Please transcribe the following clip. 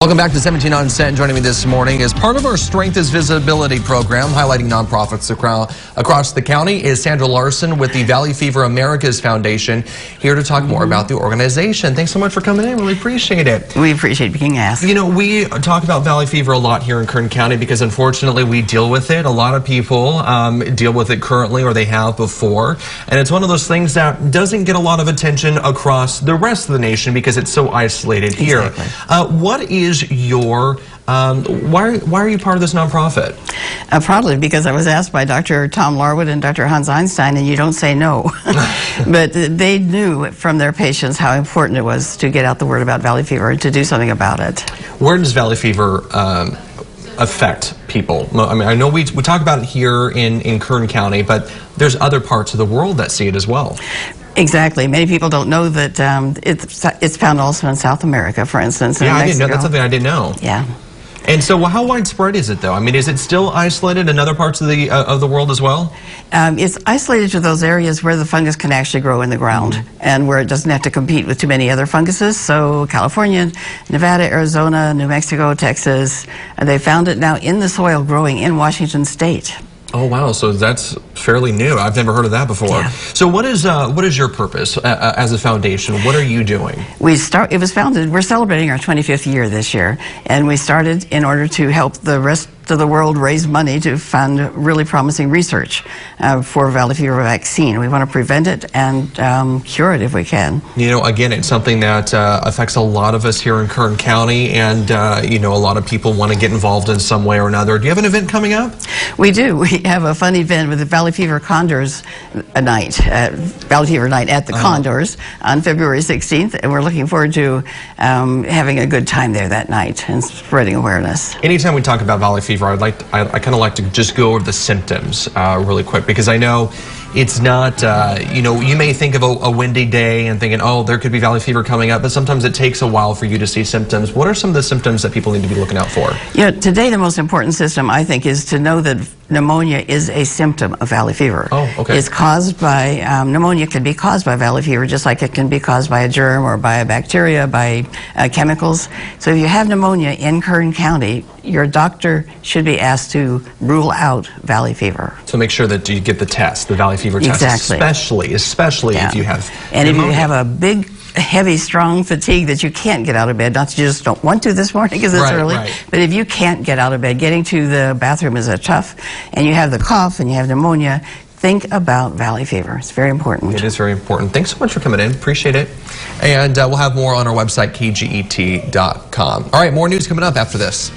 Welcome back to 17 on Set. Joining me this morning as part of our Strength is Visibility program, highlighting nonprofits across the county, is Sandra Larson with the Valley Fever Americas Foundation, here to talk more about the organization. Thanks so much for coming in. Really appreciate it. We appreciate being asked. You know, we talk about Valley Fever a lot here in Kern County because unfortunately we deal with it. A lot of people deal with it currently, or they have before. And it's one of those things that doesn't get a lot of attention across the rest of the nation because it's so isolated here. Exactly. What is your why are you part of this nonprofit? Probably because I was asked by Dr. Tom Larwood and Dr. Hans Einstein, and you don't say no. But they knew from their patients how important it was to get out the word about Valley Fever and to do something about it. Where does Valley Fever affect people? I mean, I know we talk about it here in Kern County, but there's other parts of the world that see it as well. Exactly. Many people don't know that it's found also in South America, for instance. Yeah, I didn't know. That's something I didn't know. Yeah. And so, how widespread is it, though? I mean, is it still isolated in other parts of the world as well? It's isolated to those areas where the fungus can actually grow in the ground and where it doesn't have to compete with too many other funguses. So California, Nevada, Arizona, New Mexico, Texas, they found it now in the soil growing in Washington State. Oh wow! So that's fairly new. I've never heard of that before. Yeah. So what is your purpose as a foundation? What are you doing? It was founded. We're celebrating our 25th year this year, and we started in order to help the rest of the world raise money to fund really promising research for Valley Fever vaccine. We want to prevent it and cure it if we can. You know, again, it's something that affects a lot of us here in Kern County, and you know, a lot of people want to get involved in some way or another. Do you have an event coming up? We do. We have a fun event with the Valley Fever Condors night, Valley Fever night at the Condors on February 16th, and we're looking forward to having a good time there that night and spreading awareness. Anytime we talk about Valley Fever, I kind of like to just go over the symptoms really quick, because I know it's not, you know, you may think of a windy day and thinking, oh, there could be Valley Fever coming up, but sometimes it takes a while for you to see symptoms. What are some of the symptoms that people need to be looking out for? Yeah, today the most important symptom, I think, is to know that pneumonia is a symptom of Valley Fever. Oh, okay. It's caused by, pneumonia can be caused by Valley Fever, just like it can be caused by a germ or by a bacteria, by chemicals. So if you have pneumonia in Kern County, your doctor should be asked to rule out Valley Fever. So make sure that you get the test, the Valley Fever test, exactly. especially if you have and pneumonia. If you have a big, heavy, strong fatigue that you can't get out of bed, not that you just don't want to this morning because it's early, but if you can't get out of bed, getting to the bathroom is tough, and you have the cough and you have pneumonia, think about Valley Fever. It's very important. It is very important. Thanks so much for coming in. Appreciate it. And we'll have more on our website, kget.com. All right, more news coming up after this.